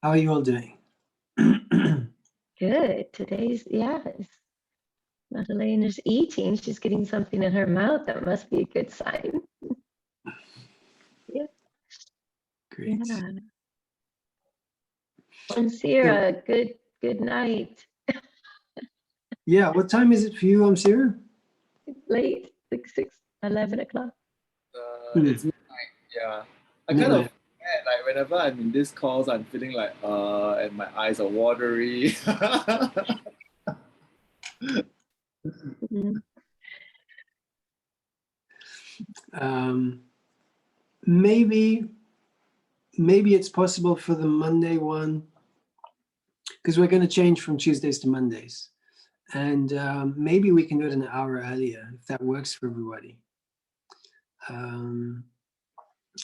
How are you all doing? Good. Madalena's eating. She's getting something in her mouth. That must be a good sign. Yeah. Great. Yeah. Amsira, good night. Yeah, what time is it for you, Amsira? Late, like 11 o'clock. It's midnight, yeah. I kind of like whenever I'm in these calls, I'm feeling like and my eyes are watery. Mhm. Maybe it's possible for the Monday one, because we're going to change from Tuesdays to Mondays, and maybe we can do it an hour earlier if that works for everybody.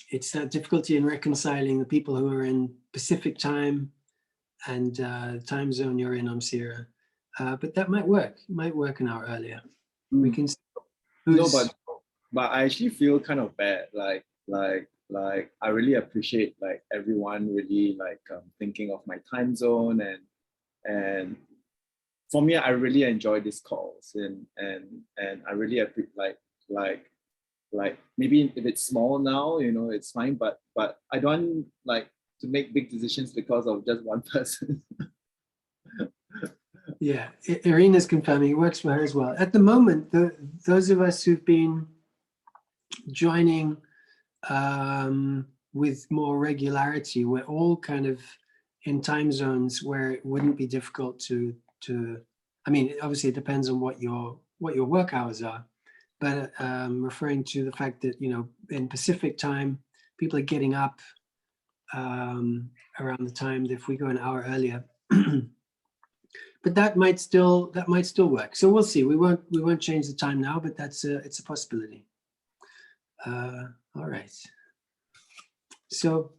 It's that difficulty in reconciling the people who are in Pacific time and time zone you're in, Amsira, but that might work. It might work an hour earlier. We can see No, but I actually feel kind of bad. Like I really appreciate like everyone really like thinking of my time zone, and for me, I really enjoy these calls, and I really appreciate like maybe if it's small now, you know, it's fine, but I don't like to make big decisions because of just one person. Yeah, Irina's confirming it works for her as well. At the moment, those of us who've been joining with more regularity, we're all kind of in time zones where it wouldn't be difficult to I mean, obviously it depends on what your work hours are, but referring to the fact that, you know, in Pacific time, people are getting up around the time that if we go an hour earlier. But that might still work. So we'll see. We won't change the time now, but it's a possibility. All right. So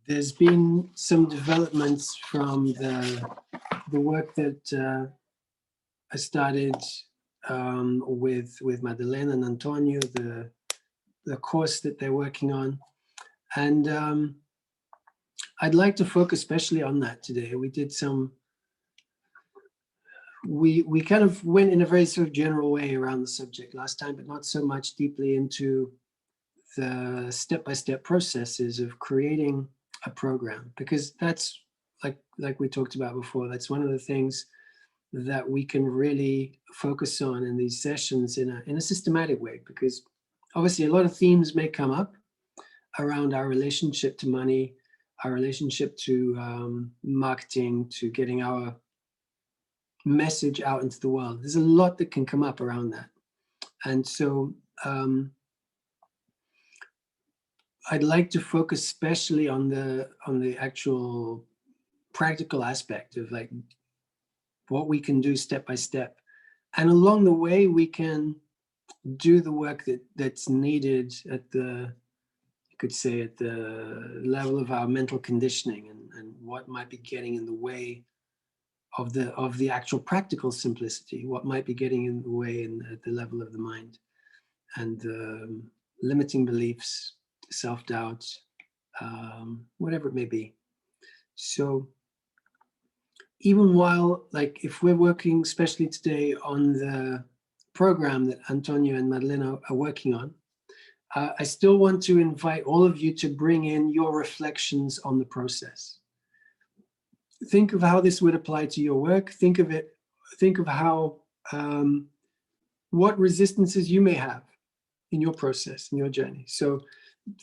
there's been some developments from the work that I started with Madalena and Antonio, the course that they're working on, and I'd like to focus especially on that today. We did we kind of went in a very sort of general way around the subject last time, but not so much deeply into the step-by-step processes of creating a program, because that's like we talked about before, that's one of the things that we can really focus on in these sessions in a systematic way, because obviously a lot of themes may come up around our relationship to money, our relationship to marketing, to getting our message out into the world. There's a lot that can come up around that. And so I'd like to focus especially on the actual practical aspect of like what we can do step by step. And along the way, we can do the work that's needed at the, you could say, at the level of our mental conditioning, and what might be getting in the way of the actual practical simplicity, what might be getting in the way at the level of the mind, and limiting beliefs, self-doubt, whatever it may be. So even while, like, if we're working, especially today, on the program that Antonio and Madalena are working on, I still want to invite all of you to bring in your reflections on the process. Think of how this would apply to your work. Think of how, what resistances you may have in your process, in your journey. So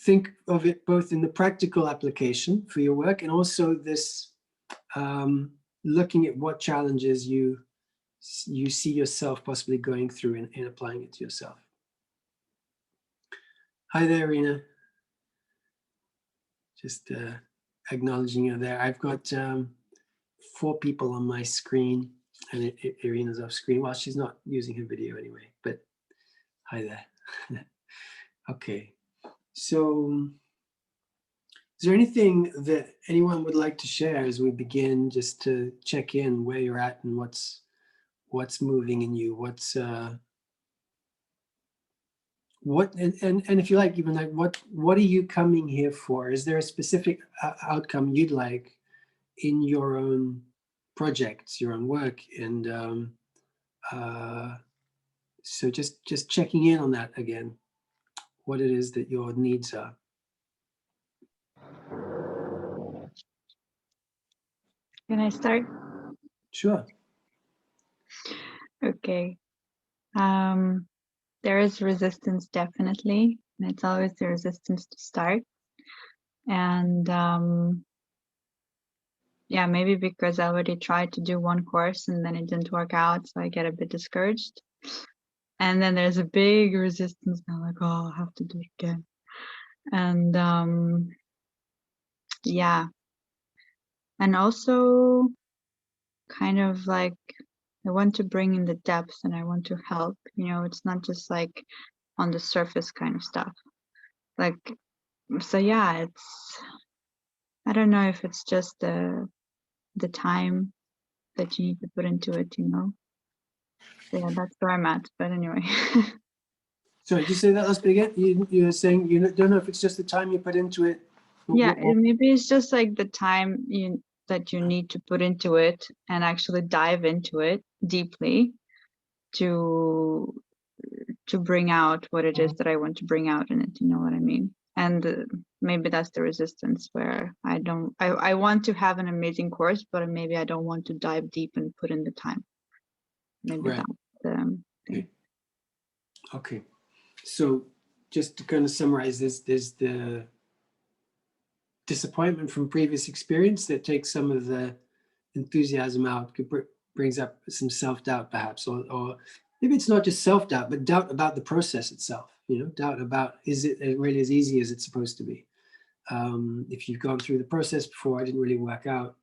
think of it both in the practical application for your work, and also this looking at what challenges you see yourself possibly going through in applying it to yourself. Hi there, Irina. Just acknowledging you there. I've got 4 people on my screen, and Irina's off screen. Well, she's not using her video anyway, but hi there. Okay, so is there anything that anyone would like to share as we begin, just to check in where you're at and what's moving in you, What, and if you like, even like, what are you coming here for? Is there a specific outcome you'd like in your own projects, your own work? And so just checking in on that again, what it is that your needs are. Can I start? Sure. Okay. There is resistance, definitely, and it's always the resistance to start. And yeah, maybe because I already tried to do one course and then it didn't work out, so I get a bit discouraged. And then there's a big resistance now, like, oh, I have to do it again. And yeah, and also kind of like I want to bring in the depth and I want to help. You know, it's not just like on the surface kind of stuff. Like, so yeah, it's, I don't know if it's just the time that you need to put into it, you know. So yeah, that's where I'm at. But anyway. Sorry, did you say that last bit again? You're saying you don't know if it's just the time you put into it. Yeah, maybe it's just like the time that you need to put into it and actually dive into it deeply to bring out what it is that I want to bring out in it. You know what I mean? And maybe that's the resistance where I want to have an amazing course, but maybe I don't want to dive deep and put in the time. Maybe Right. that's the thing. Okay. So just to kind of summarize this, there's the disappointment from previous experience that takes some of the enthusiasm out, brings up some self-doubt perhaps, or maybe it's not just self-doubt, but doubt about the process itself, you know, doubt about, is it really as easy as it's supposed to be? If you've gone through the process before, it didn't really work out.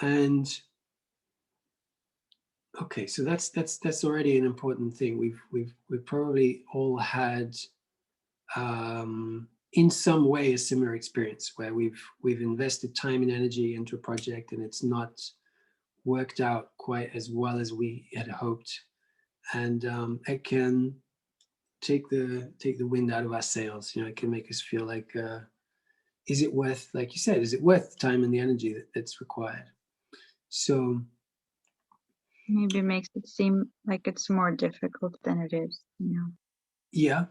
And okay, so that's already an important thing. We've probably all had in some way a similar experience where we've invested time and energy into a project and it's not worked out quite as well as we had hoped, and it can take the wind out of our sails. You know, it can make us feel like, is it worth, like you said, is it worth the time and the energy that's required? So Maybe it makes it seem like it's more difficult than it is, you know. yeah.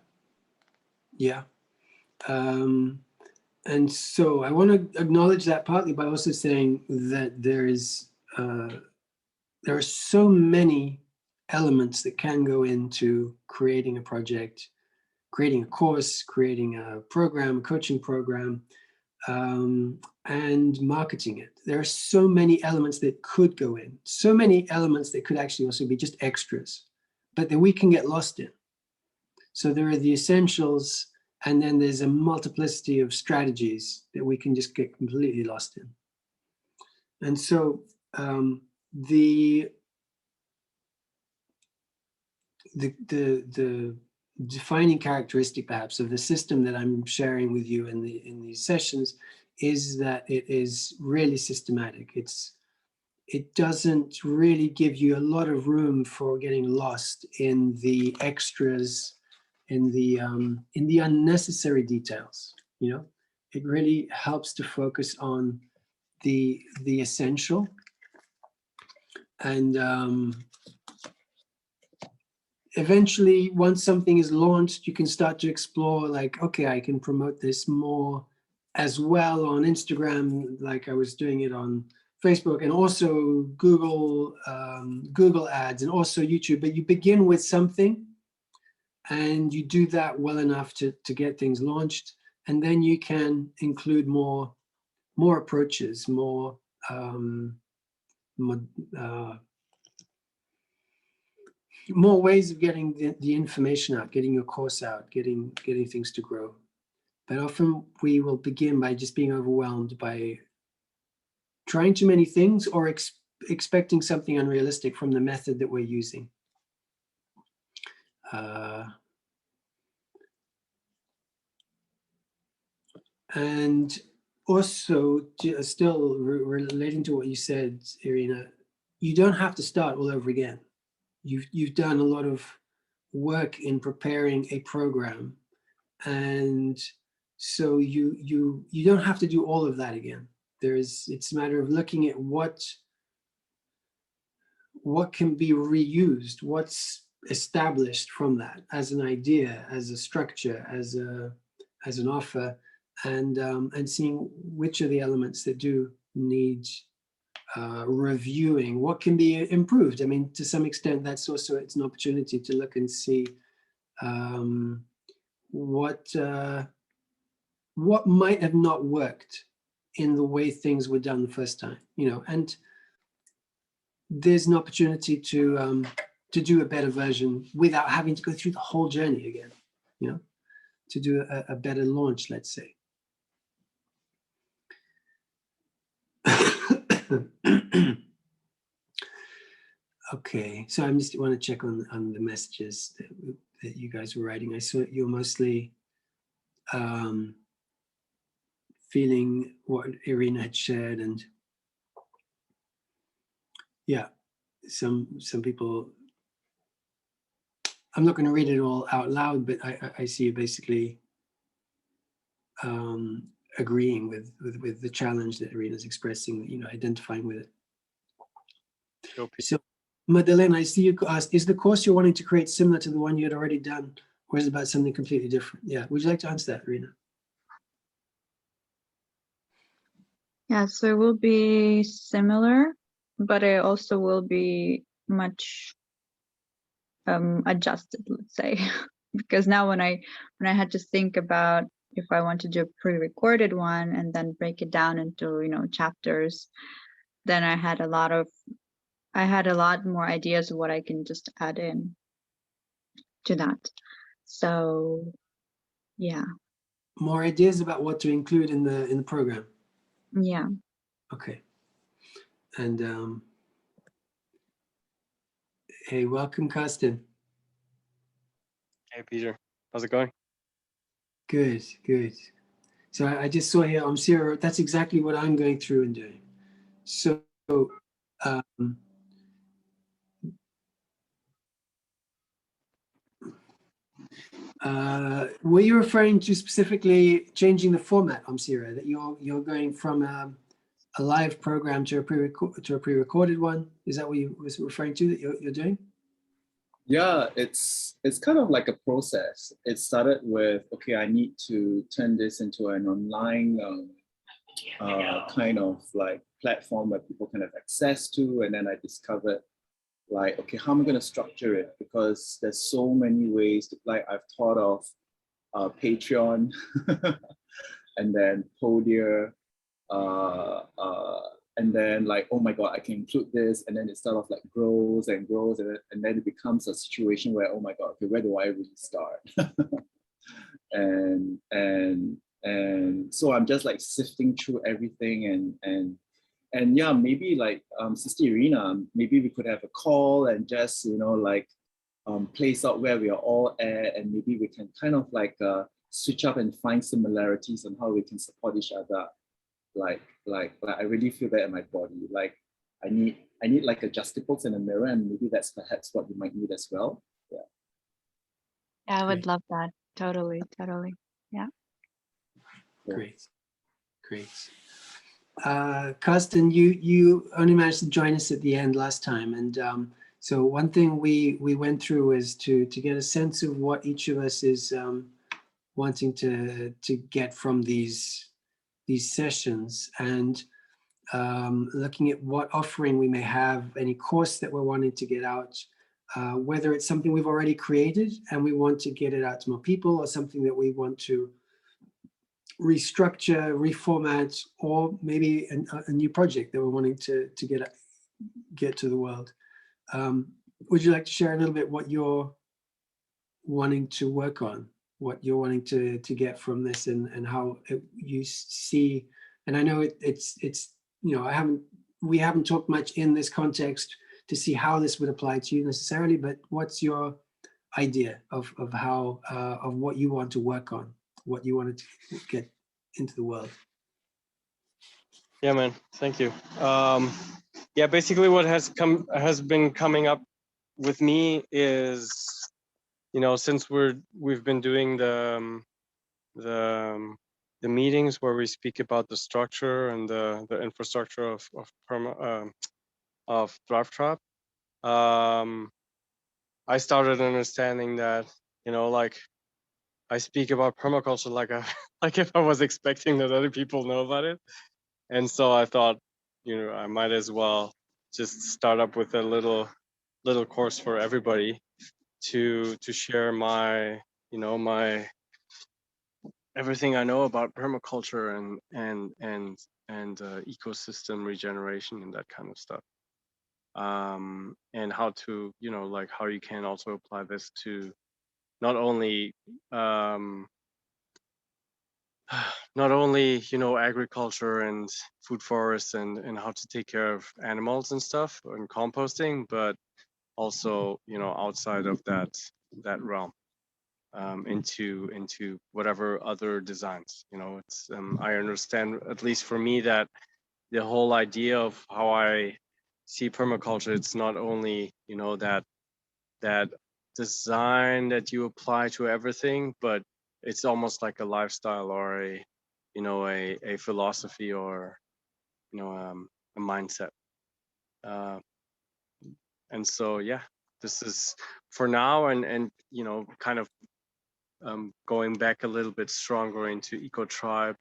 And so I want to acknowledge that partly by also saying that there are so many elements that can go into creating a project, creating a course, creating a program, a coaching program, and marketing it. There are so many elements that could go in, so many elements that could actually also be just extras, but that we can get lost in. So there are the essentials, and then there's a multiplicity of strategies that we can just get completely lost in. And so the defining characteristic perhaps of the system that I'm sharing with you in these sessions is that it is really systematic. It doesn't really give you a lot of room for getting lost in the extras, in the unnecessary details. You know, it really helps to focus on the essential. And eventually, once something is launched, you can start to explore, like, okay, I can promote this more as well on Instagram, like I was doing it on Facebook, and also Google ads, and also YouTube. But you begin with something, and you do that well enough to get things launched, and then you can include more approaches, more ways of getting the information out, getting your course out, getting things to grow. But often we will begin by just being overwhelmed by trying too many things, or expecting something unrealistic from the method that we're using. And also, still relating to what you said, Irina, you don't have to start all over again. you've done a lot of work in preparing a program, and so you don't have to do all of that again. It's a matter of looking at what can be reused, what's established from that as an idea, as a structure, as an offer, and seeing which are the elements that do need reviewing, what can be improved. I mean, to some extent, it's an opportunity to look and see what might have not worked in the way things were done the first time, and there's an opportunity to do a better version without having to go through the whole journey again, to do a better launch, let's say. Okay, so I just want to check on the messages that you guys were writing. I saw you're mostly feeling what Irina had shared, and yeah, some people, I'm not going to read it all out loud, but I see you basically agreeing with the challenge that Irina's expressing, identifying with it. So Madalena, I see you asked, is the course you're wanting to create similar to the one you had already done, or is it about something completely different? Yeah, would you like to answer that, Irina? Yeah, so it will be similar, but it also will be much adjusted, let's say, because now when I had to think about if I want to do a pre-recorded one and then break it down into chapters, then I had a lot more ideas of what I can just add in to that. So yeah. More ideas about what to include in the program. Yeah. Okay. And hey, welcome, Karsten. Hey, Peter. How's it going? Good, good. So I just saw here, Sarah, that's exactly what I'm going through and doing. So were you referring to specifically changing the format, Sarah, that you're going from a live program to a pre-recorded one? Is that what you was referring to that you're doing? Yeah, it's kind of like a process. It started with, okay, I need to turn this into an online kind of like platform where people can have access to, and then I discovered like, okay, how am I going to structure it? Because there's so many ways to, like, I've thought of Patreon and then Podia, and then like, oh my God, I can include this, and then it sort of like grows and grows, and then it becomes a situation where, oh my God, okay, where do I really start? and so I'm just like sifting through everything, and yeah, maybe like Sister Irina, maybe we could have a call and just like place out where we are all at, and maybe we can kind of like switch up and find similarities on how we can support each other. Like I really feel that in my body. Like I need like adjustables and a mirror, and maybe that's perhaps what you might need as well. Yeah. Yeah, I would love that. Totally. Yeah. Great. Karsten, you only managed to join us at the end last time, and so one thing we went through is to get a sense of what each of us is wanting to get from these sessions, and looking at what offering we may have, any course that we're wanting to get out, whether it's something we've already created and we want to get it out to more people, or something that we want to restructure, reformat, or maybe a new project that we're wanting to get to the world. Would you like to share a little bit what you're wanting to work on, what you're wanting to get from this, and how you see? And I know it's we haven't talked much in this context to see how this would apply to you necessarily, but what's your idea of how of what you want to work on, what you wanted to get into the world? Yeah, man. Thank you. Yeah, basically what has been coming up with me is, since we've been doing the meetings where we speak about the structure and the infrastructure of BossTribe, I started understanding that, like, I speak about permaculture like like if I was expecting that other people know about it. And so I thought, I might as well just start up with a little course for everybody to share my, my everything I know about permaculture and ecosystem regeneration and that kind of stuff. And how to, like how you can also apply this to not only agriculture and food forests and how to take care of animals and stuff and composting, but also, outside of that realm, into whatever other designs. It's I understand, at least for me, that the whole idea of how I see permaculture, it's not only, that design that you apply to everything, but it's almost like a lifestyle or a philosophy or a mindset. And so yeah, this is for now, and kind of going back a little bit stronger into BossTribe,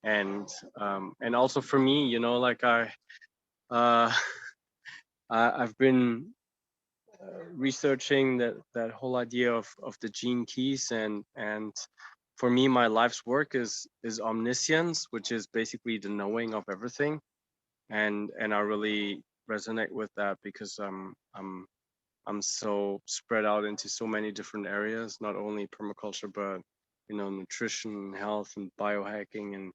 and also for me, like uh, I've been researching that whole idea of the gene keys, and for me, my life's work is omniscience, which is basically the knowing of everything, and I really resonate with that because I'm so spread out into so many different areas, not only permaculture, but nutrition, health, and biohacking, and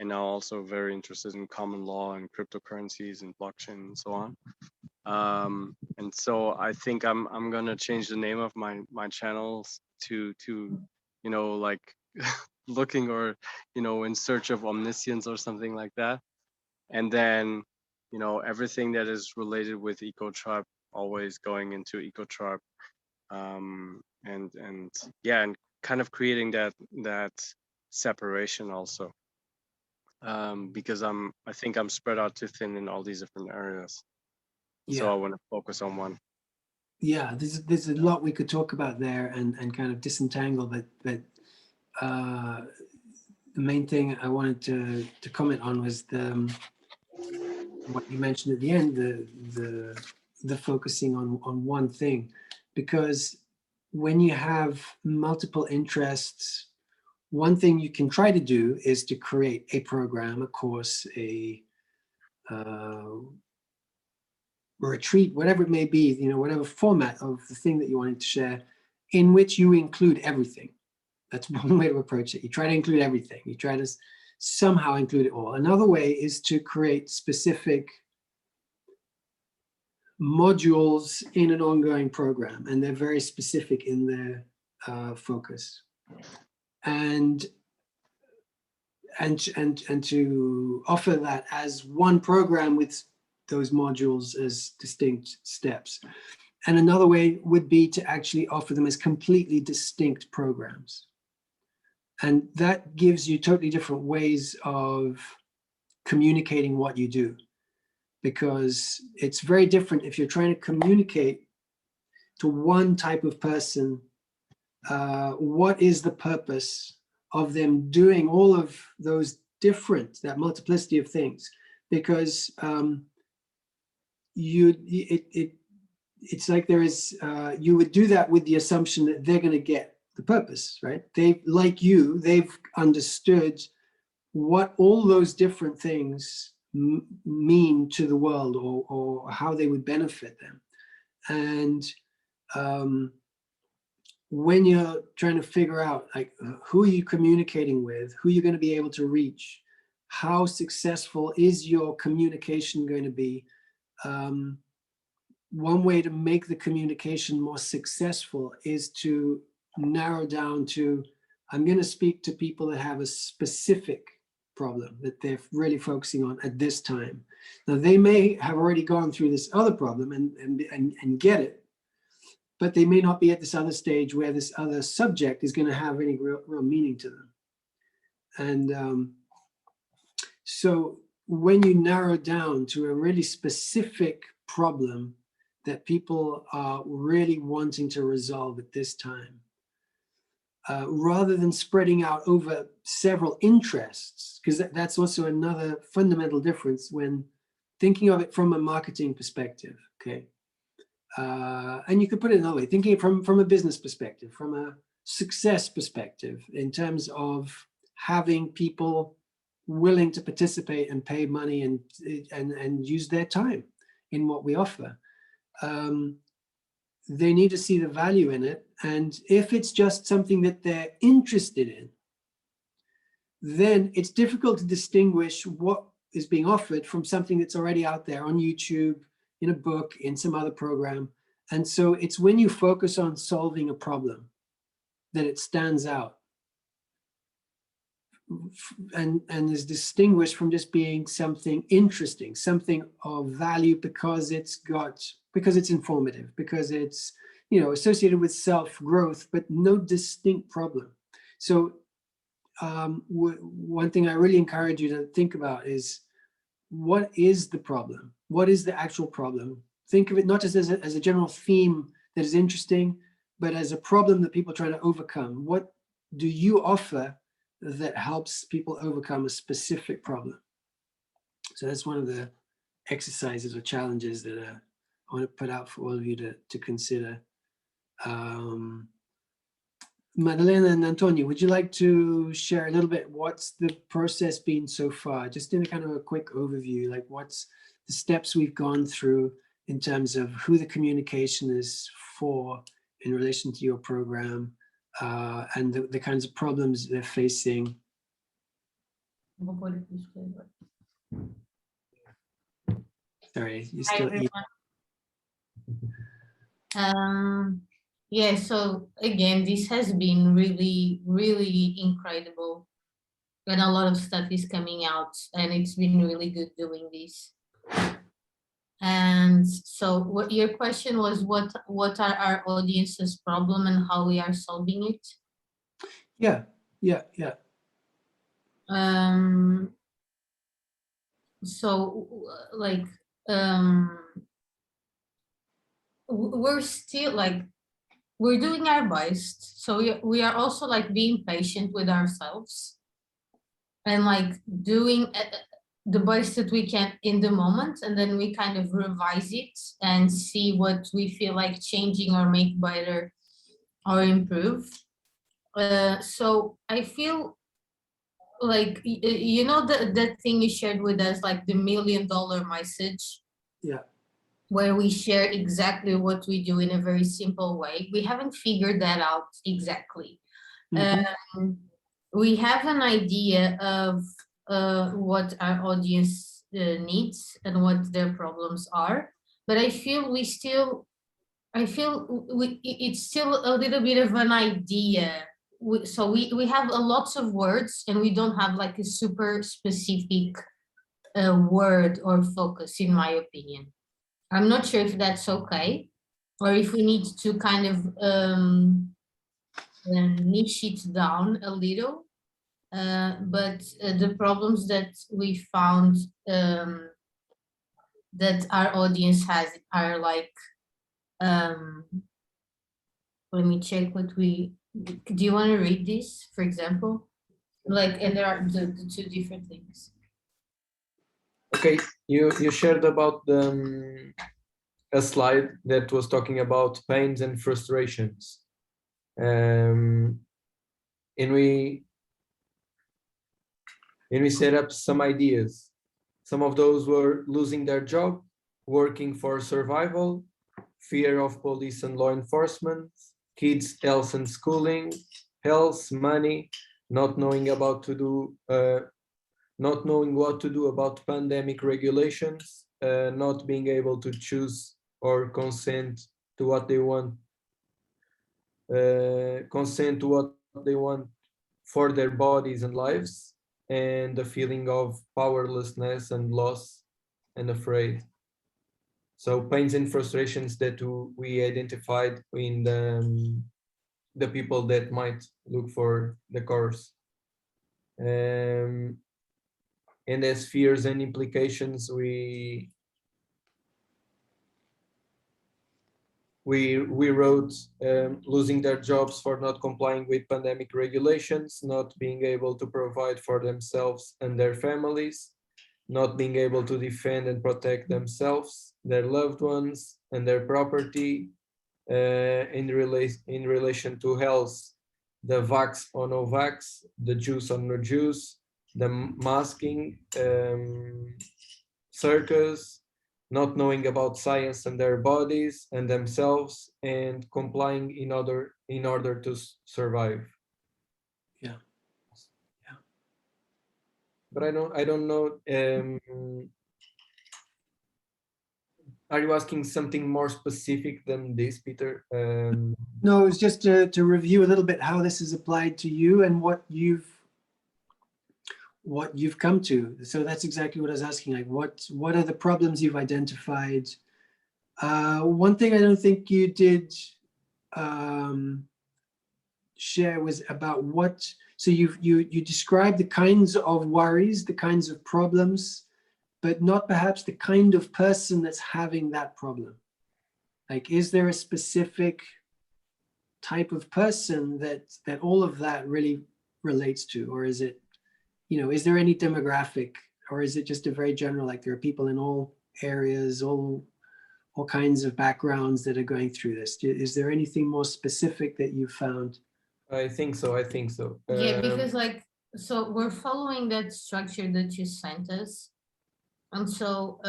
now also very interested in common law and cryptocurrencies and blockchain and so on. And so I think I'm gonna change the name of my channels to like looking or in search of omniscience or something like that, and then everything that is related with BossTribe always going into BossTribe, and yeah, and kind of creating that separation also, because I think I'm spread out too thin in all these different areas. So I want to focus on one. Yeah, there's a lot we could talk about there and kind of disentangle, but the main thing I wanted to comment on was what you mentioned at the end, the focusing on one thing, because when you have multiple interests, one thing you can try to do is to create a program, a course, a retreat, whatever it may be, whatever format of the thing that you wanted to share, in which you include everything. That's one way to approach it. You try to include everything. You try to somehow include it all. Another way is to create specific modules in an ongoing program, and they're very specific in their focus. And to offer that as one program with those modules as distinct steps. And another way would be to actually offer them as completely distinct programs. And that gives you totally different ways of communicating what you do, because it's very different if you're trying to communicate to one type of person what is the purpose of them doing all of those different, that multiplicity of things, because it's like there is, you would do that with the assumption that they're going to get the purpose, right? They, like you, they've understood what all those different things mean to the world, or how they would benefit them. And when you're trying to figure out, like, who are you communicating with, who you're going to be able to reach, how successful is your communication going to be, one way to make the communication more successful is to narrow down to, I'm going to speak to people that have a specific problem that they're really focusing on at this time. Now, they may have already gone through this other problem and get it, but they may not be at this other stage where this other subject is going to have any real meaning to them. And so when you narrow down to a really specific problem that people are really wanting to resolve at this time, rather than spreading out over several interests, because that's also another fundamental difference when thinking of it from a marketing perspective, okay? And you could put it another way, thinking from a business perspective, from a success perspective, in terms of having people willing to participate and pay money and use their time in what we offer. They need to see the value in it. And if it's just something that they're interested in, then it's difficult to distinguish what is being offered from something that's already out there on YouTube, in a book, in some other program. And so it's when you focus on solving a problem that it stands out and is distinguished from just being something interesting, something of value because it's informative, because it's, you know, associated with self-growth, but no distinct problem. So one thing I really encourage you to think about is, what is the problem? What is the actual problem? Think of it not just as a general theme that is interesting, but as a problem that people are trying to overcome. What do you offer that helps people overcome a specific problem? So that's one of the exercises or challenges that I want to put out for all of you to consider. Madalena and Antonio, would you like to share a little bit what's the process been so far? Just in a kind of a quick overview, like what's the steps we've gone through in terms of who the communication is for in relation to your program, and the kinds of problems they're facing. Sorry, you still eat. Yeah, so again, this has been really, really incredible. And a lot of stuff is coming out, and it's been really good doing this. And so what your question was, what are our audience's problem and how we are solving it? Yeah. So like, we're still like, we're doing our best. So we are also like being patient with ourselves and like doing the best that we can in the moment, and then we kind of revise it and see what we feel like changing or make better or improve. So I feel like, you know, that thing you shared with us, like the $1 million message. Yeah. Where we share exactly what we do in a very simple way. We haven't figured that out exactly. Mm-hmm. We have an idea of what our audience needs and what their problems are, but I feel it's still a little bit of an idea. So we have lots of words, and we don't have like a super specific word or focus, in my opinion. I'm not sure if that's okay, or if we need to kind of niche it down a little. But the problems that we found that our audience has are like, let me check what we, do you want to read this, for example? Like, and there are the two different things. Okay, you shared about a slide that was talking about pains and frustrations, and we set up some ideas. Some of those were losing their job, working for survival, fear of police and law enforcement, kids' health and schooling, health, money, not knowing what to do about pandemic regulations, not being able to choose or consent to what they want for their bodies and lives, and the feeling of powerlessness and loss and afraid. So pains and frustrations that we identified in the people that might look for the course. And as fears and implications, we wrote losing their jobs for not complying with pandemic regulations, not being able to provide for themselves and their families, not being able to defend and protect themselves, their loved ones, and their property. In relation to health, the vax or no vax, the juice or no juice, the masking, circus, not knowing about science and their bodies and themselves, and complying in order to survive. Yeah. Yeah. But I don't know. Are you asking something more specific than this, Peter? No, it was just to review a little bit how this is applied to you and what you've come to. So that's exactly what I was asking. Like, what are the problems you've identified? One thing I don't think you did share was about what. So you described the kinds of worries, the kinds of problems, but not perhaps the kind of person that's having that problem. Like, is there a specific type of person that all of that really relates to, or is it, is there any demographic, or is it just a very general, like there are people in all areas, all kinds of backgrounds that are going through this? Is there anything more specific that you've found? I think so. Yeah, because so we're following that structure that you sent us. And so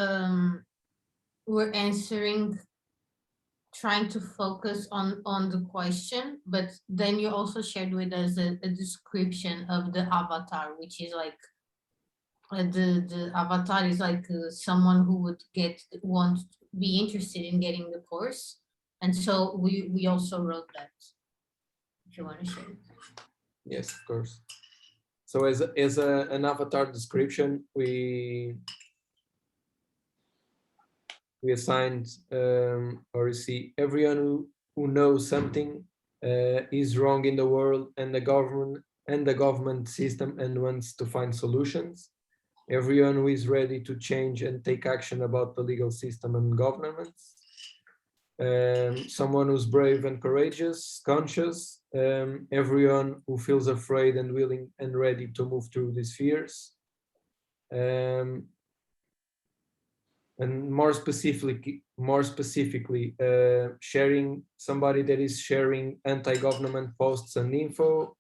we're answering, trying to focus on the question, but then you also shared with us a description of the avatar, which is like the avatar is like someone who would be interested in getting the course. And so we also wrote that, if you want to share it. Yes, of course. So as an avatar description, we assigned or you see everyone who knows something is wrong in the world and the government system and wants to find solutions. Everyone who is ready to change and take action about the legal system and governments. Someone who's brave and courageous, conscious. Everyone who feels afraid and willing and ready to move through these fears. And more specifically, sharing somebody that is sharing anti-government posts and info,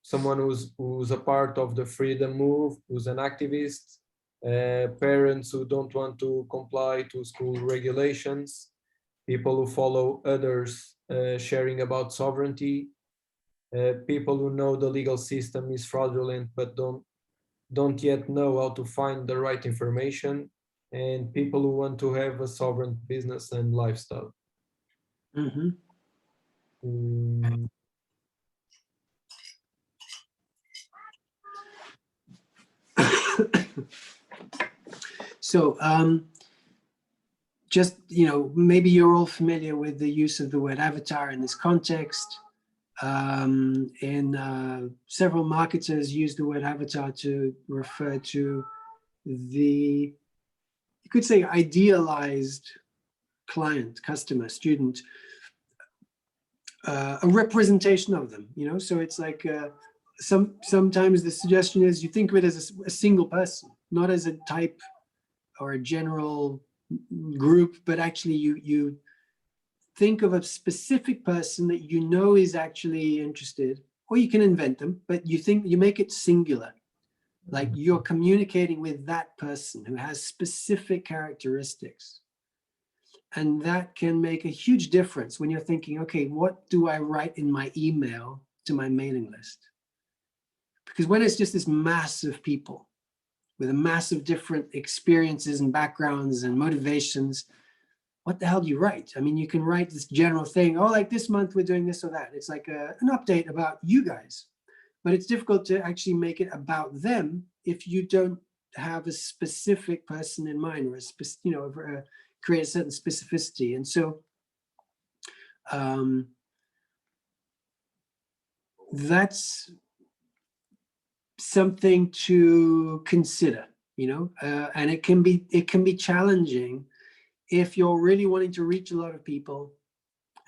someone who's a part of the freedom move, who's an activist, parents who don't want to comply to school regulations, people who follow others sharing about sovereignty, people who know the legal system is fraudulent but don't yet know how to find the right information, and people who want to have a sovereign business and lifestyle. Mm-hmm. So just, maybe you're all familiar with the use of the word avatar in this context. Several marketers use the word avatar to refer to you could say, idealized client, customer, student, a representation of them, so it's like sometimes the suggestion is you think of it as a single person, not as a type or a general group, but actually you think of a specific person that is actually interested, or you can invent them, but you make it singular. Like you're communicating with that person who has specific characteristics. And that can make a huge difference when you're thinking, okay, what do I write in my email to my mailing list? Because when it's just this mass of people with a mass of different experiences and backgrounds and motivations, what the hell do you write? I mean, you can write this general thing, oh, like this month we're doing this or that. It's like an update about you guys. but it's difficult to actually make it about them if you don't have a specific person in mind, or create a certain specificity. And so that's something to consider, and it can be challenging if you're really wanting to reach a lot of people,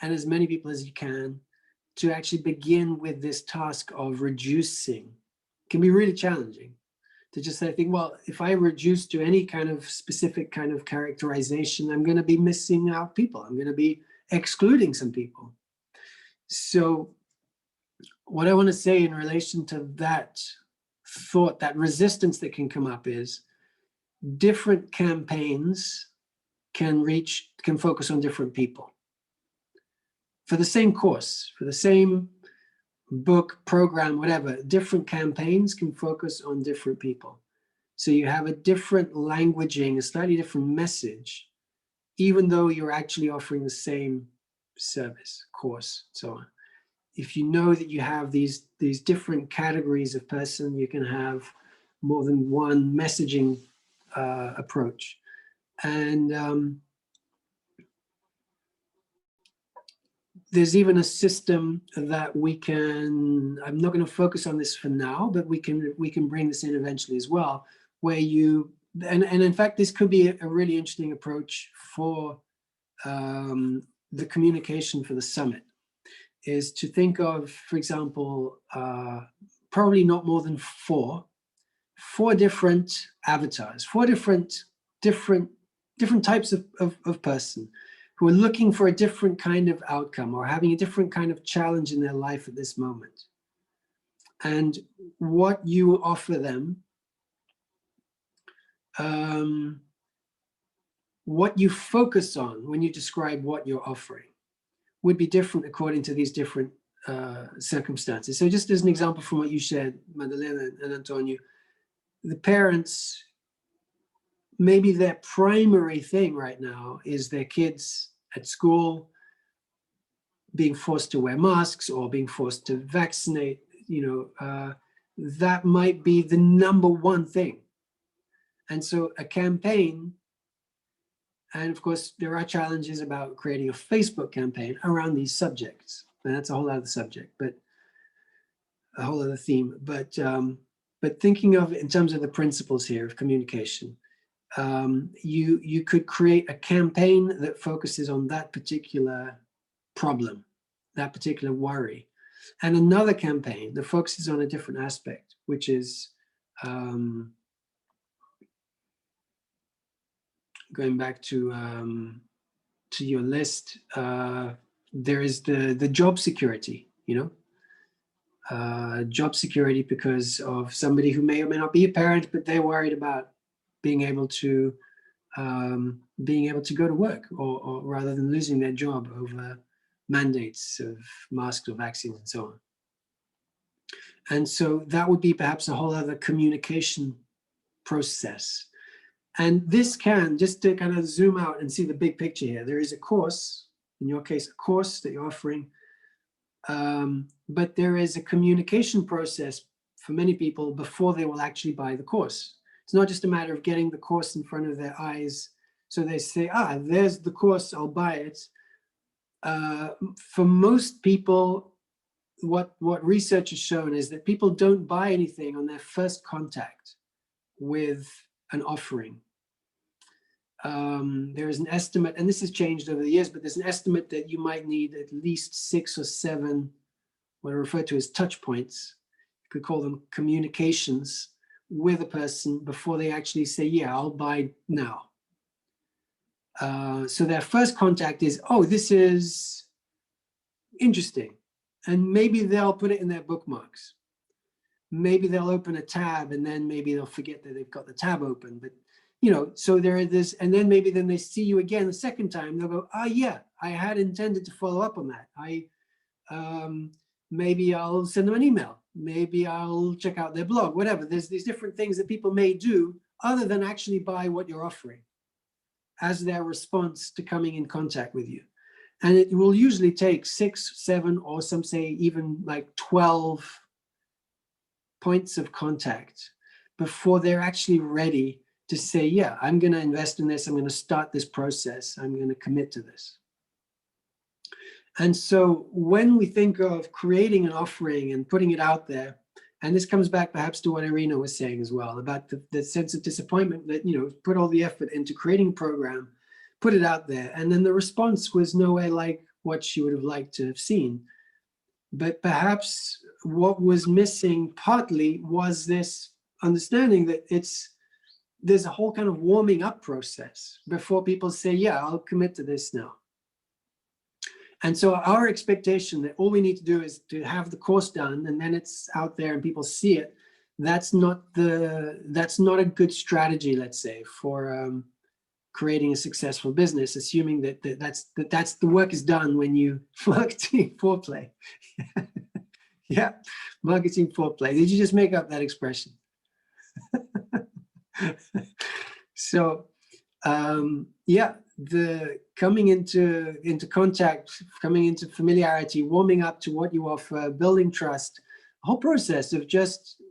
and as many people as you can, to actually begin with this task of reducing. It can be really challenging to just say, well, if I reduce to any kind of specific kind of characterization, I'm going to be missing out people. I'm going to be excluding some people. So what I want to say in relation to that thought, that resistance that can come up, is different campaigns can focus on different people. For the same course, for the same book, program, whatever, different campaigns can focus on different people. So you have a different languaging, a slightly different message, even though you're actually offering the same service, course, so on. If you know that you have these different categories of person, you can have more than one messaging approach. And there's even a system that we can, I'm not going to focus on this for now, but we can bring this in eventually as well, where you, and in fact, this could be a really interesting approach for the communication for the summit, is to think of, for example, probably not more than four different avatars, four different types of person who are looking for a different kind of outcome or having a different kind of challenge in their life at this moment. And what you offer them, what you focus on when you describe what you're offering, would be different according to these different circumstances. So just as an example from what you shared, Madalena and Antonio, the parents, maybe their primary thing right now is their kids at school being forced to wear masks or being forced to vaccinate, that might be the number one thing. And so a campaign, and of course, there are challenges about creating a Facebook campaign around these subjects. And that's a whole other subject, but a whole other theme. But thinking of it in terms of the principles here of communication, you could create a campaign that focuses on that particular problem, that particular worry, and another campaign that focuses on a different aspect, which is going back to your list, there is the job security, job security because of somebody who may or may not be a parent, but they're worried about being able to go to work, or rather than losing their job over mandates of masks or vaccines and so on. And so that would be perhaps a whole other communication process. And this can, just to kind of zoom out and see the big picture here, there is a course, in your case, a course that you're offering, but there is a communication process for many people before they will actually buy the course. It's not just a matter of getting the course in front of their eyes, so they say, there's the course, I'll buy it. For most people, what research has shown is that people don't buy anything on their first contact with an offering. There is an estimate, and this has changed over the years, but there's an estimate that you might need at least 6 or 7, what are referred to as touch points. You could call them communications with a person before they actually say, yeah, I'll buy now. So their first contact is, this is interesting. And maybe they'll put it in their bookmarks. Maybe they'll open a tab and then maybe they'll forget that they've got the tab open. But, so there is this, and then maybe then they see you again the second time, they'll go, yeah, I had intended to follow up on that. Maybe I'll send them an email. Maybe I'll check out their blog, whatever. There's these different things that people may do other than actually buy what you're offering as their response to coming in contact with you. And it will usually take 6, 7, or some say even like 12 points of contact before they're actually ready to say, yeah, I'm going to invest in this. I'm going to start this process. I'm going to commit to this. And so when we think of creating an offering and putting it out there, and this comes back perhaps to what Irina was saying as well, about the sense of disappointment that, you know, put all the effort into creating a program, put it out there, and then the response was nowhere like what she would have liked to have seen. But perhaps what was missing partly was this understanding that there's a whole kind of warming up process before people say, yeah, I'll commit to this now. And so our expectation that all we need to do is to have the course done and then it's out there and people see it, that's not a good strategy, let's say, for creating a successful business, assuming that that's the work is done when you marketing foreplay. Yeah, marketing foreplay. Did you just make up that expression? So yeah, the coming into contact, coming into familiarity, warming up to what you offer, building trust, a whole process of just,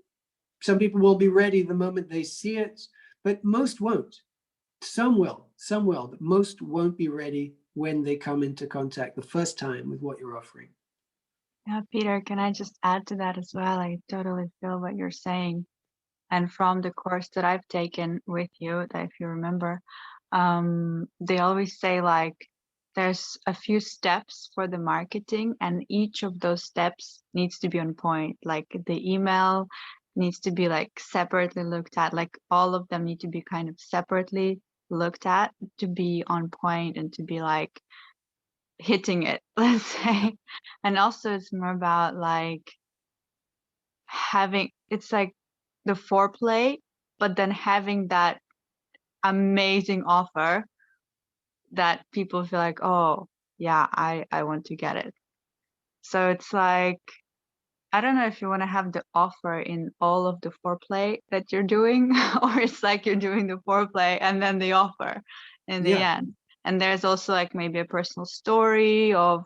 some people will be ready the moment they see it, but most won't. Some will, but most won't be ready when they come into contact the first time with what you're offering. Yeah, Peter, can I just add to that as well? I totally feel what you're saying. And from the course that I've taken with you, that if you remember, they always say like, there's a few steps for the marketing and each of those steps needs to be on point. Like the email needs to be like separately looked at, like all of them need to be kind of separately looked at to be on point and to be like hitting it, let's say. And also it's more about like having, it's like the foreplay, but then having that amazing offer that people feel like, oh yeah, I want to get it. So it's like, I don't know if you want to have the offer in all of the foreplay that you're doing, or it's like you're doing the foreplay and then the offer in the end. And there's also like maybe a personal story of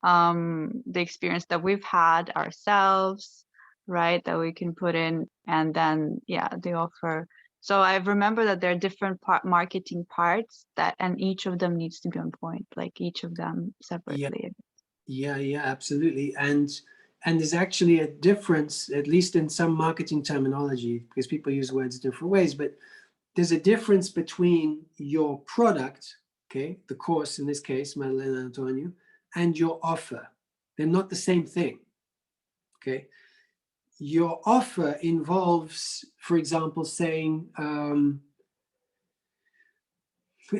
the experience that we've had ourselves, right, that we can put in, and then yeah, the offer. So I remember that there are different marketing parts that, and each of them needs to be on point, like each of them separately. Yeah, absolutely. And there's actually a difference, at least in some marketing terminology, because people use words different ways, but there's a difference between your product, okay, the course in this case, Madalena Antonio, and your offer. They're not the same thing, okay? Your offer involves, for example, saying,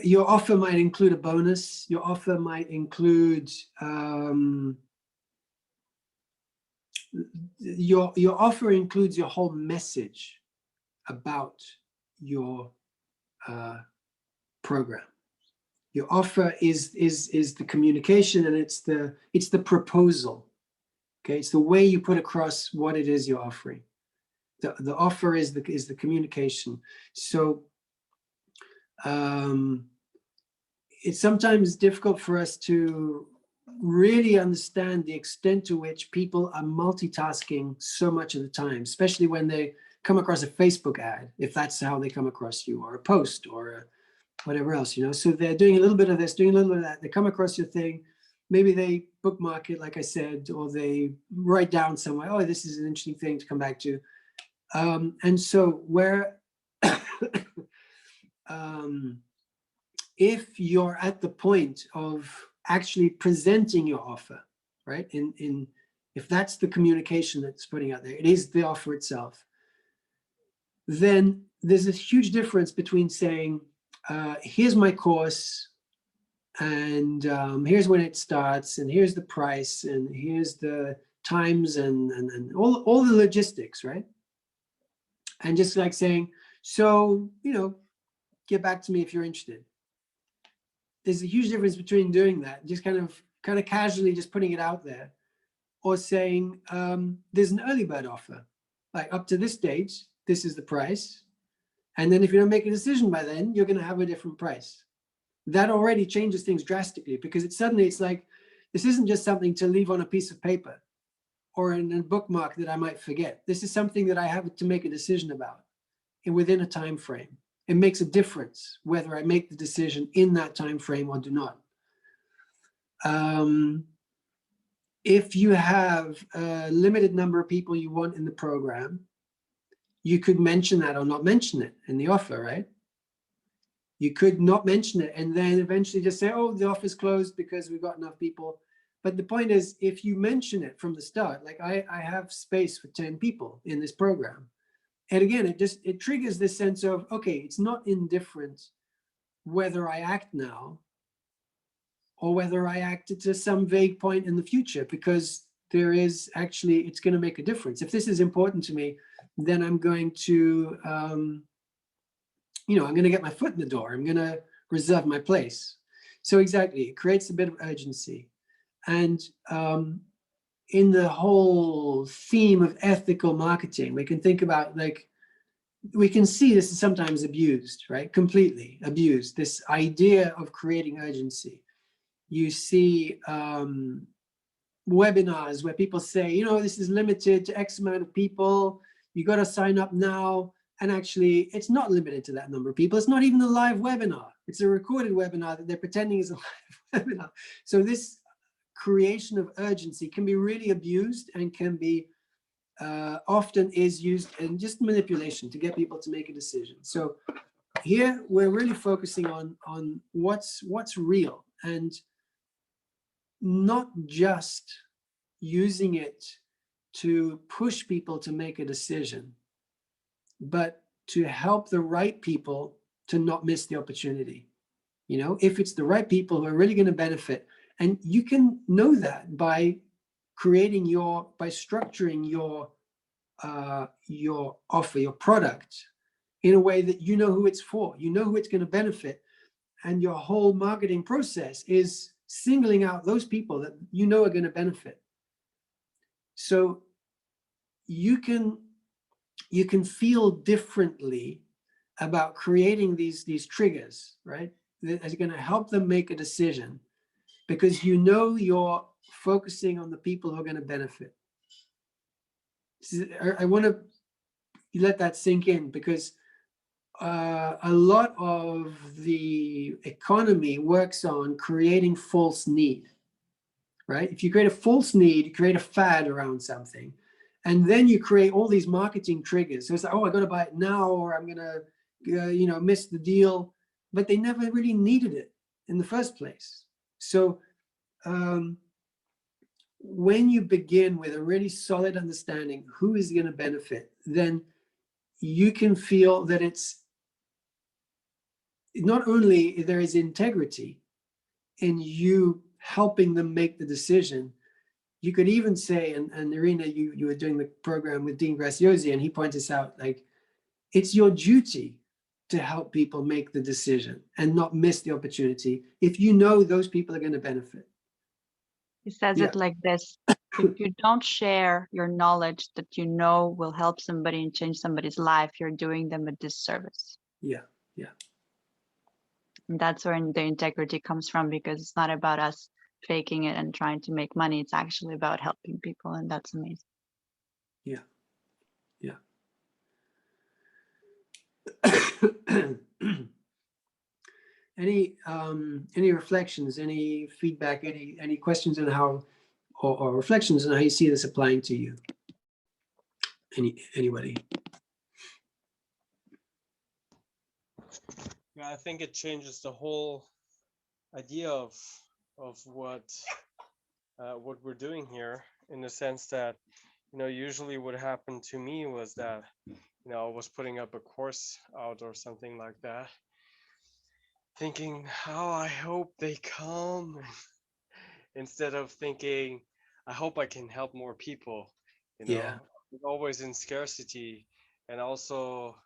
your offer might include a bonus, your offer might include, your offer includes your whole message about your program. Your offer is the communication, and it's the proposal. Okay, it's the way you put across what it is you're offering. The offer is the communication. So it's sometimes difficult for us to really understand the extent to which people are multitasking so much of the time, especially when they come across a Facebook ad, if that's how they come across you, or a post, or whatever else, you know. So they're doing a little bit of this, doing a little bit of that. They come across your thing. Maybe they bookmark it, like I said, or they write down somewhere, oh, this is an interesting thing to come back to. And so where, if you're at the point of actually presenting your offer, right? If that's the communication that's putting out there, it is the offer itself, then there's a huge difference between saying, here's my course, and here's when it starts, and here's the price, and here's the times, and all the logistics, right? And just like saying, so, you know, get back to me if you're interested. There's a huge difference between doing that, just kind of casually just putting it out there, or saying, there's an early bird offer, like up to this date, this is the price. And then if you don't make a decision by then, you're going to have a different price. That already changes things drastically, because it's like, this isn't just something to leave on a piece of paper or in a bookmark that I might forget. This is something that I have to make a decision about within a time frame. It makes a difference whether I make the decision in that time frame or do not. If you have a limited number of people you want in the program, you could mention that or not mention it in the offer, right? You could not mention it and then eventually just say, oh, the offer's closed because we've got enough people. But the point is, if you mention it from the start, like I have space for 10 people in this program. And again, it triggers this sense of, okay, it's not indifferent whether I act now or whether I act at some vague point in the future, because there is actually, it's going to make a difference. If this is important to me, then I'm going to, I'm going to get my foot in the door. I'm going to reserve my place. So exactly, it creates a bit of urgency. And in the whole theme of ethical marketing, we can think about, like, we can see this is sometimes abused, right? Completely abused, this idea of creating urgency. You see webinars where people say, this is limited to X amount of people. You got to sign up now. And actually, it's not limited to that number of people. It's not even a live webinar. It's a recorded webinar that they're pretending is a live webinar. So this creation of urgency can be really abused and can be often is used in just manipulation to get people to make a decision. So here we're really focusing on what's real, and not just using it to push people to make a decision, but to help the right people to not miss the opportunity. If it's the right people who are really going to benefit, and you can know that by structuring your offer, your product, in a way that you know who it's for, who it's going to benefit, and your whole marketing process is singling out those people that are going to benefit. So you can feel differently about creating these triggers, right? That are going to help them make a decision, because you're focusing on the people who are going to benefit. I want to let that sink in, because a lot of the economy works on creating false need, right? If you create a false need, you create a fad around something, and then you create all these marketing triggers. So it's like, oh, I got to buy it now, or I'm going to, miss the deal. But they never really needed it in the first place. So when you begin with a really solid understanding who is going to benefit, then you can feel that it's not only there is integrity in you helping them make the decision. You could even say, and Irina, you were doing the program with Dean Graziosi, and he pointed this out, like, it's your duty to help people make the decision and not miss the opportunity if you know those people are going to benefit. He says Yeah. it like this: if you don't share your knowledge that will help somebody and change somebody's life, you're doing them a disservice. Yeah. And that's where the integrity comes from, because it's not about us faking it and trying to make money. It's actually about helping people, and that's amazing. Yeah. Any reflections, any feedback, any questions on how, or reflections on how you see this applying to you? Anybody? Yeah, I think it changes the whole idea of what we're doing here, in the sense that, usually what happened to me was that, I was putting up a course out or something like that, thinking, how I hope they come, instead of thinking, I hope I can help more people. Yeah. Always in scarcity, and also,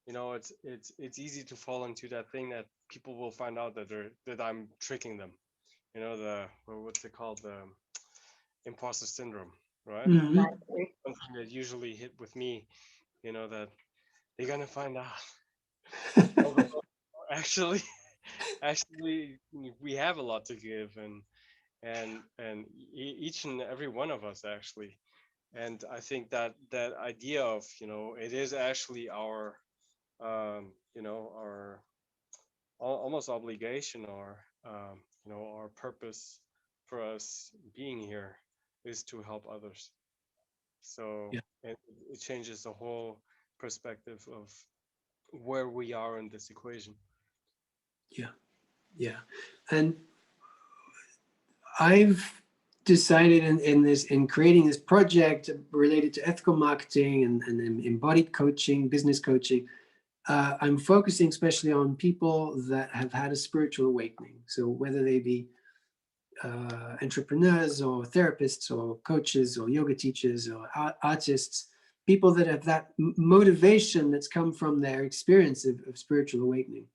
it's easy to fall into that thing that people will find out that I'm tricking them. What's it called, the imposter syndrome, right? Mhm. Something that usually hit with me, that they're gonna find out. Actually, we have a lot to give, and each and every one of us, actually, And I think that that idea of, it is actually our, our almost obligation, or, our purpose for us being here is to help others. So Yeah. it changes the whole perspective of where we are in this equation. Yeah. Yeah. And I've decided in creating this project related to ethical marketing and embodied coaching, business coaching, I'm focusing especially on people that have had a spiritual awakening. So whether they be entrepreneurs or therapists or coaches or yoga teachers or artists, people that have that motivation that's come from their experience of spiritual awakening.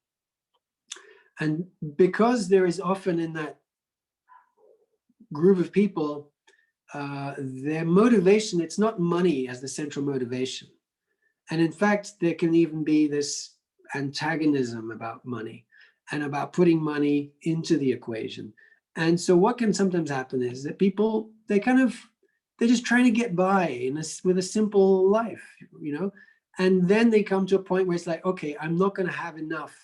And because there is often in that group of people, their motivation, it's not money as the central motivation. And in fact, there can even be this antagonism about money and about putting money into the equation. And so what can sometimes happen is that people, they're just trying to get by with a simple life, and then they come to a point where it's like, okay, I'm not going to have enough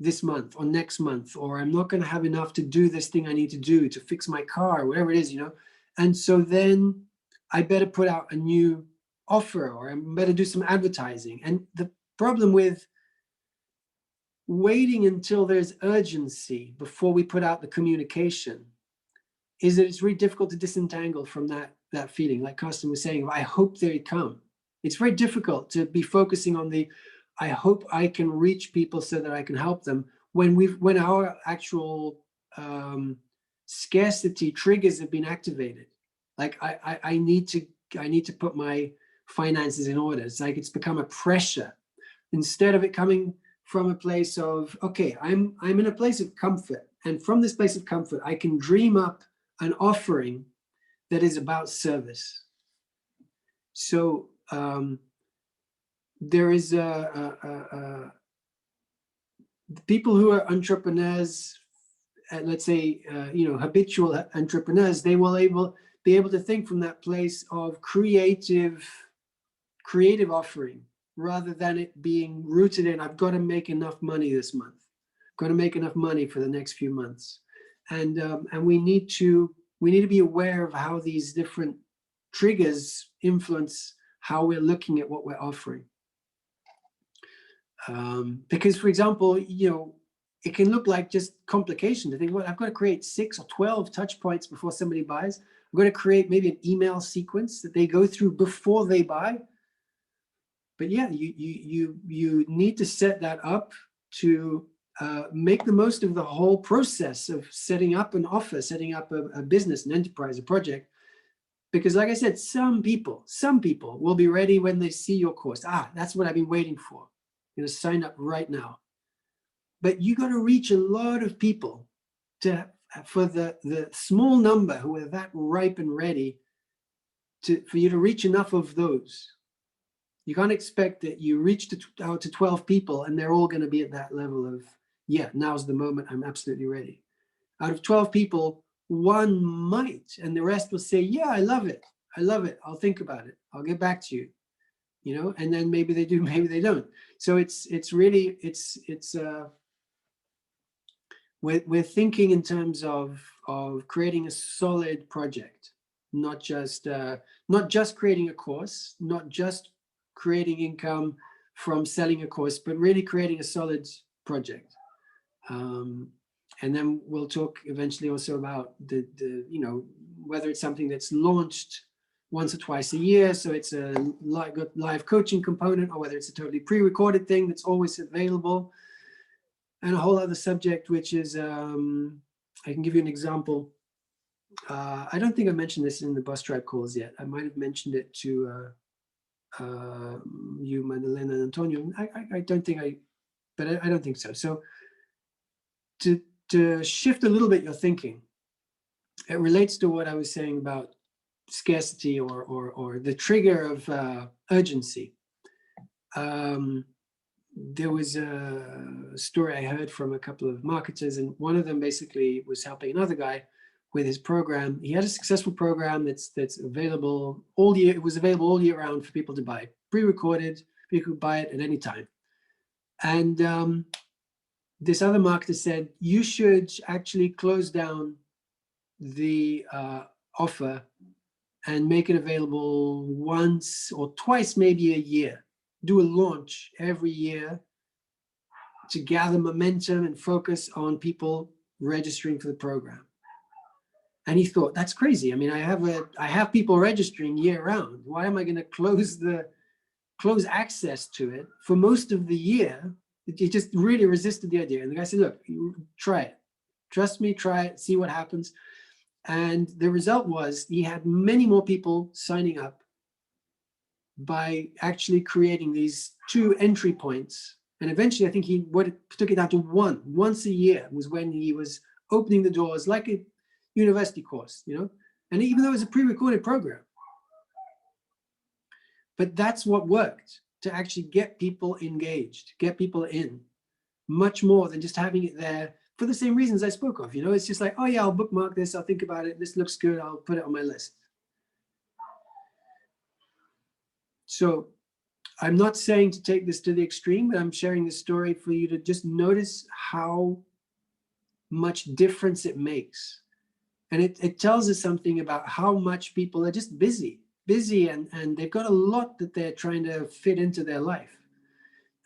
this month or next month, or I'm not going to have enough to do this thing I need to do to fix my car, whatever it is, And so then I better put out a new offer, or I better do some advertising. And the problem with waiting until there's urgency before we put out the communication is that it's really difficult to disentangle from that feeling. Like Carsten was saying, I hope they come. It's very difficult to be focusing on I hope I can reach people so that I can help them when our actual scarcity triggers have been activated. Like I need to put my finances in order. It's like it's become a pressure instead of it coming from a place of, okay, I'm in a place of comfort, and from this place of comfort I can dream up an offering that is about service. So there is people who are entrepreneurs, let's say, habitual entrepreneurs, they will be able to think from that place of creative offering, rather than it being rooted in, I've got to make enough money this month, I've got to make enough money for the next few months. And we need to be aware of how these different triggers influence how we're looking at what we're offering. Because, for example, it can look like just complication to think, well, I've got to create 6 or 12 touch points before somebody buys. I've got to create maybe an email sequence that they go through before they buy. But yeah, you need to set that up to make the most of the whole process of setting up an offer, setting up a business, an enterprise, a project. Because like I said, some people will be ready when they see your course. That's what I've been waiting for. I'm going to sign up right now. But you got to reach a lot of people for the small number who are that ripe and ready for you to reach enough of those. You can't expect that you reach out to 12 people and they're all going to be at that level of, yeah, now's the moment, I'm absolutely ready. Out of 12 people, one might, and the rest will say, yeah, I love it, I'll think about it, I'll get back to you, and then maybe they do, maybe they don't. So we're thinking in terms of creating a solid project, not just creating a course, not just creating income from selling a course, but really creating a solid project. And then we'll talk eventually also about the whether it's something that's launched once or twice a year, so it's a live coaching component, or whether it's a totally pre-recorded thing that's always available. And a whole other subject, which is, I can give you an example. I don't think I mentioned this in the BossTribe calls yet. I might have mentioned it to you, Madalena and Antonio. I don't think but I don't think so. So to shift a little bit your thinking, it relates to what I was saying about scarcity or the trigger of urgency. There was a story I heard from a couple of marketers, and one of them basically was helping another guy with his program. He had a successful program that's available all year. It was available all year round for people to buy, pre-recorded. People could buy it at any time. And this other marketer said, you should actually close down the offer and make it available once or twice, maybe a year. Do a launch every year to gather momentum and focus on people registering for the program. And he thought, that's crazy. I mean, I have people registering year round. Why am I going to close access to it for most of the year? He just really resisted the idea. And the guy said, look, try it. Trust me, try it, see what happens. And the result was he had many more people signing up by actually creating these 2 entry points. And eventually, I think he took it down to once a year was when he was opening the doors, like a university course, you know, and even though it was a pre-recorded program. But that's what worked to actually get people engaged, get people in, much more than just having it there for the same reasons I spoke of. You know, it's just like, oh yeah, I'll bookmark this, I'll think about it, this looks good, I'll put it on my list. So I'm not saying to take this to the extreme, but I'm sharing this story for you to just notice how much difference it makes. And it tells us something about how much people are just busy and they've got a lot that they're trying to fit into their life.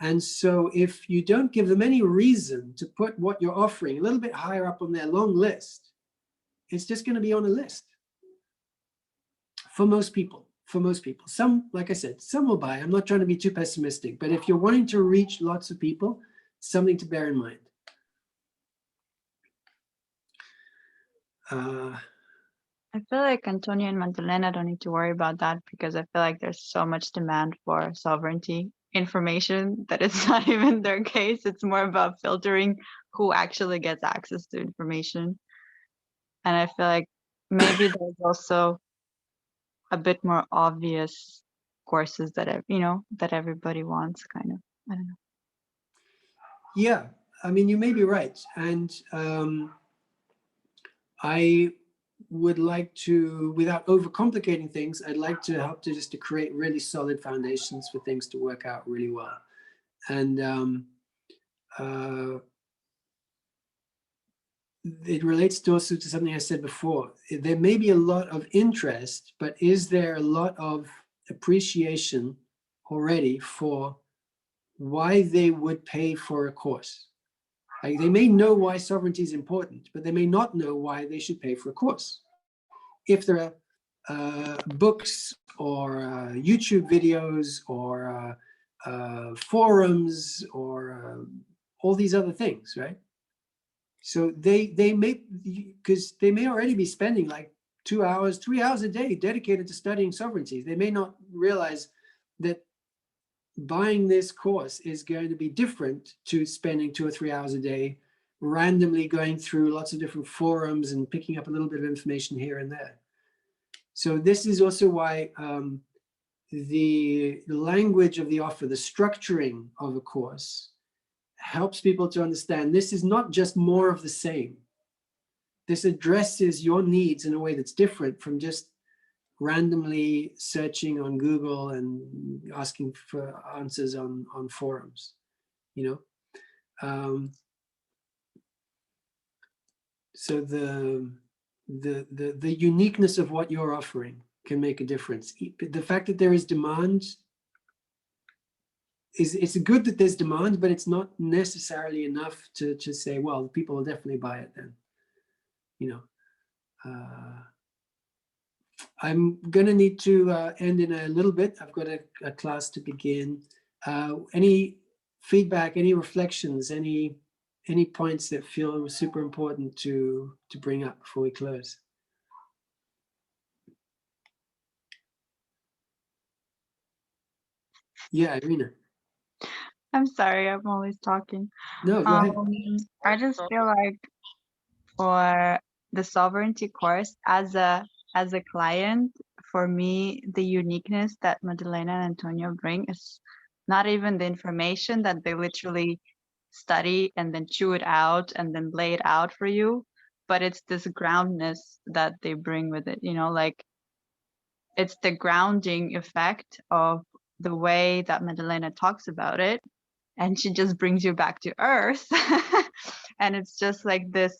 And so if you don't give them any reason to put what you're offering a little bit higher up on their long list, it's just going to be on a list for most people. Some, like I said, some will buy. I'm not trying to be too pessimistic, but if you're wanting to reach lots of people, something to bear in mind. I feel like Antonio and Madalena don't need to worry about that because I feel like there's so much demand for sovereignty information that it's not even their case. It's more about filtering who actually gets access to information. And I feel like maybe there's also a bit more obvious courses that, you know, that everybody wants, kind of. I don't know. Yeah, I mean, you may be right. And I would like to, without overcomplicating things, I'd like to help to create really solid foundations for things to work out really well. And it relates to also to something I said before. There may be a lot of interest, but is there a lot of appreciation already for why they would pay for a course? Like, they may know why sovereignty is important, but they may not know why they should pay for a course. If there are books or YouTube videos or forums or all these other things, right? So they may, because they may already be spending like 2 hours, 3 hours a day dedicated to studying sovereignty. They may not realize that buying this course is going to be different to spending 2 or 3 hours a day randomly going through lots of different forums and picking up a little bit of information here and there. So this is also why the language of the offer, the structuring of a course, helps people to understand this is not just more of the same. This addresses your needs in a way that's different from just randomly searching on Google and asking for answers on forums, you know. So the uniqueness of what you're offering can make a difference. The fact that there is demand it's good that there's demand, but it's not necessarily enough to say, well, people will definitely buy it then, you know. I'm gonna need to end in a little bit. I've got a class to begin. Any feedback, any reflections, any points that feel super important to bring up before we close? Yeah, Irina. I'm sorry, I'm always talking. No, go ahead. I just feel like for the sovereignty course, as a client, for me, the uniqueness that Madalena and Antonio bring is not even the information that they literally study and then chew it out and then lay it out for you, but it's this groundness that they bring with it, you know, like it's the grounding effect of the way that Madalena talks about it, and she just brings you back to earth. And it's just like this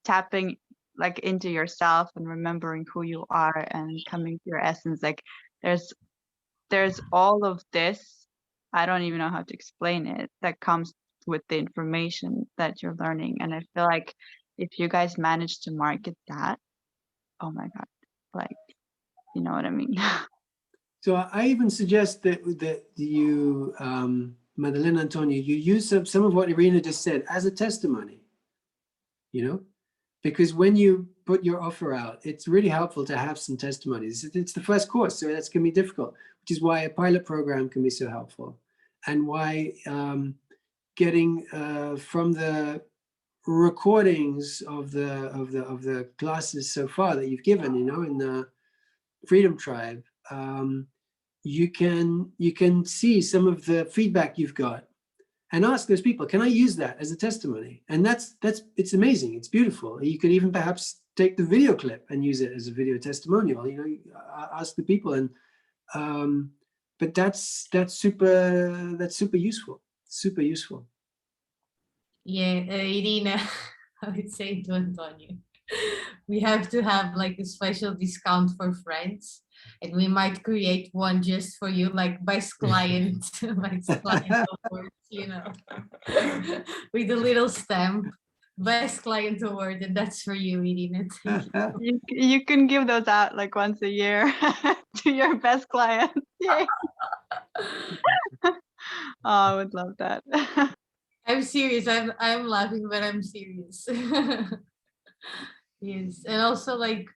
tapping like into yourself and remembering who you are and coming to your essence. Like there's all of this, I don't even know how to explain it, that comes with the information that you're learning. And I feel like if you guys manage to market that, oh my god, like, you know what I mean? So I even suggest that you, Madalena, Antonio, you use some of what Irina just said as a testimony, you know, because when you put your offer out, it's really helpful to have some testimonies. It's the first course, so that's going to be difficult, which is why a pilot program can be so helpful, and why getting from the recordings of the classes so far that you've given, you know, in the Freedom Tribe, you can see some of the feedback you've got and ask those people, can I use that as a testimony? And it's amazing. It's beautiful. You could even perhaps take the video clip and use it as a video testimonial, you know, ask the people. And but that's super useful, super useful. Yeah, Irina, I would say to Antonio, we have to have like a special discount for friends, and we might create one just for you, like best client, best client award, you know, with a little stamp, best client award, and that's for you, Irina. You can give those out like once a year to your best clients. Yay. Oh, I would love that. I'm serious. I'm laughing, but I'm serious. Yes, and also like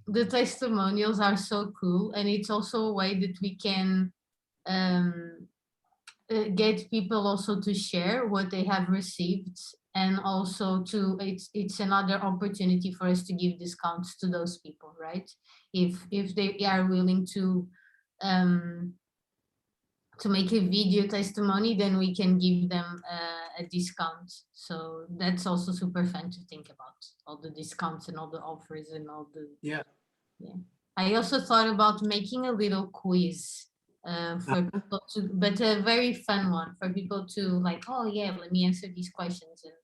the testimonials are so cool, and it's also a way that we can get people also to share what they have received, and also it's another opportunity for us to give discounts to those people, right? If they are willing to make a video testimony, then we can give them a discount. So that's also super fun to think about, all the discounts and all the offers and all the Yeah. I also thought about making a little quiz for people to, but a very fun one for people to like, oh yeah, let me answer these questions. And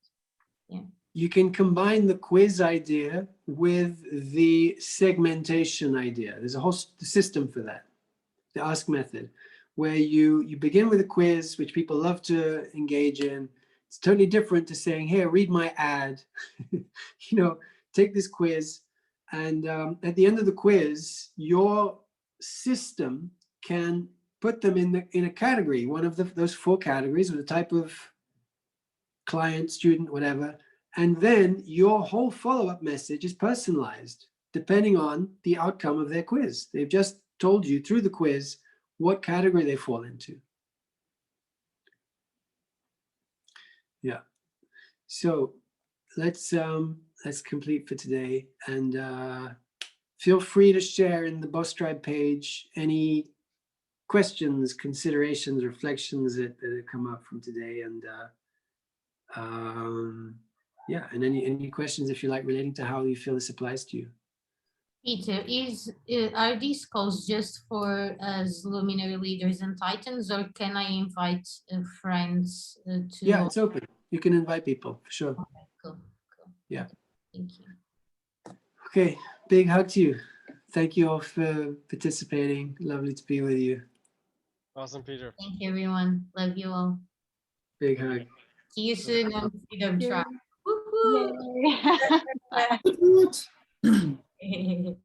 yeah, You can combine the quiz idea with the segmentation idea. There's a whole system for that, the ask method, where you begin with a quiz, which people love to engage in. It's totally different to saying, here, read my ad, you know, take this quiz. And at the end of the quiz, your system can put them in a category, one of those 4 categories, with a type of client, student, whatever. And then your whole follow-up message is personalized depending on the outcome of their quiz. They've just told you through the quiz what category they fall into. Yeah. So let's complete for today, and feel free to share in the BossTribe page any questions, considerations, reflections that have come up from today, and yeah, and any questions, if you like, relating to how you feel this applies to you. Peter, are these calls just for as luminary leaders and titans, or can I invite friends to? Yeah, it's open. You can invite people for sure. Okay, cool. Yeah. Thank you. Okay, big hug to you. Thank you all for participating. Lovely to be with you. Awesome, Peter. Thank you, everyone. Love you all. Big hug. See you soon on Freedom Tribe. Yay. Woohoo!